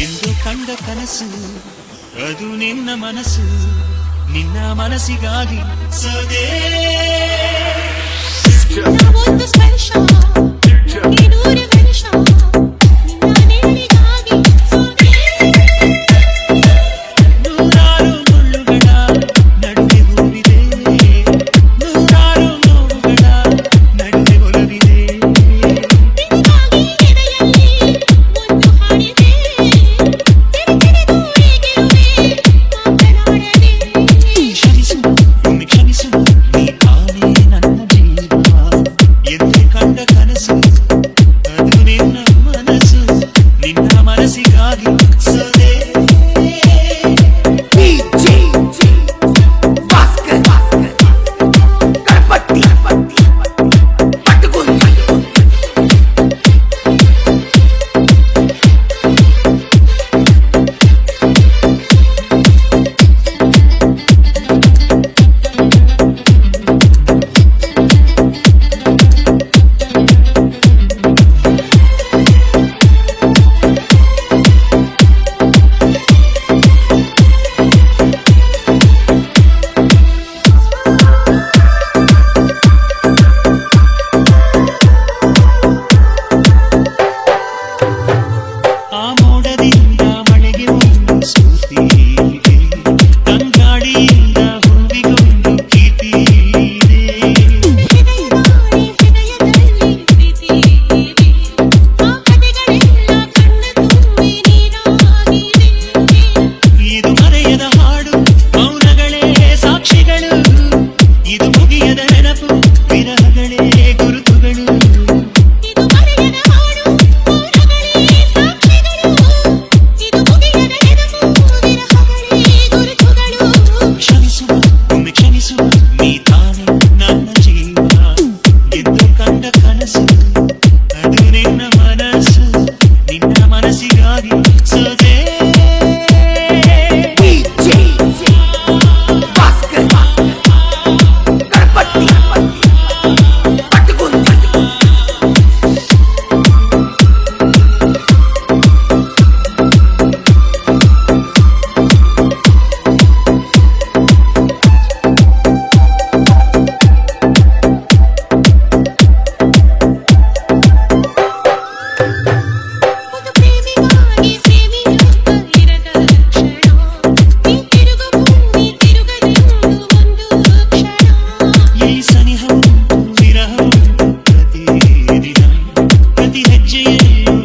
ಎಂದು ಕಂಡ ಕನಸು ಅದು ನಿನ್ನ ಮನಸ್ಸು, ನಿನ್ನ ಮನಸ್ಸಿಗಾಗಿ ಸದೇ ಒಂದು ಸ್ಪರ್ಶ ನೂರು ವರ್ಷ ನಿನ್ನ ನೆರಳಿಗಾಗಿ ಸೋದೆ. ನೂರಾರು ಮುಳ್ಳುಗಳ ನಡುವೆ ಹೂವಿದೆ, ನೂರಾರು ನೋವುಗಳ ನಡುವೆ ಒಲವಿದೆ. ನಿನಗಾಗಿ ಎದೆಯಲ್ಲಿ ಒಂದು ಹಾಡಿದೆ, ತೆರೆದು ಹೇಗಿರುವೆ ಮಾತನಾಡದೆ. ಕ್ಷಮಿಸು ಒಮ್ಮೆ ಕ್ಷಮಿಸು, ನೀ ತಾನೇ ನನ್ನ ಜೀವ. ಎಂದು ಕಂಡ ಕನಸು ಅದು ನಿನ್ನ ಮನಸ್ಸು, ನಿನ್ನ ಮನಸ್ಸಿಗಾಗಿ ಸದೇ ಆ ಮೋಡದಿಂದ ಮಳೆಗೆ ಒಂದು ಸ್ಫೂರ್ತಿ ಇದೆ, ತಂಗಾಳಿಯಿಂದ ಹೂವಿಗೊಂದು ಕೀರ್ತಿ ಇದೆ. ಹೃದಯದಲ್ಲಿ ಪ್ರೀತಿ ಇದೆ, ಆ ಕಥೆಗಳೆಲ್ಲ ಕಣ್ಣ ತುಂಬಿ ನೀರಾಗಿದೆ. ಇದು ಮರೆಯದ ಹಾಡು, ಮೌನಗಳೇ ಸಾಕ್ಷಿಗಳು, ಇದು ಮುಗಿಯದ ನೆನಪು, ವಿರಹಗಳೇ ಗುರುತುಗಳು. ಇದು ಮರೆಯದ ಹಾಡು, ಮೌನಗಳೇ ಸಾಕ್ಷಿಗಳು, ಇದು ಮುಗಿಯದ ನೆನಪು, ವಿರಹಗಳೇ ಗುರುತುಗಳು. ಕ್ಷಮಿಸು ಒಮ್ಮೆ ಕ್ಷಮಿಸು, ನೀ ತಾನೇ ನನ್ನ ಜೀವ. ಎಂದು ಕಂಡ ಕನಸು ಅದು ನಿನ್ನ ಮನಸ್ಸು, ನಿನ್ನ ಮನಸ್ಸಿಗಾಗಿ ಸದೇ ಒಂದು ಪ್ರೇಮಿಗಾಗಿ ಪ್ರೇಮಿಯೊಬ್ಬ ಇರದ ಕ್ಷಣ, ನೀ ತಿರುಗು ಭೂಮಿ ತಿರುಗದೆಂದು ಒಂದು ಕ್ಷಣ. ಈ ಸನಿಹವು ವಿರಹವು ಪ್ರತಿದಿನ, ಪ್ರತಿ ಹೆಜ್ಜೆಯಲ್ಲೂ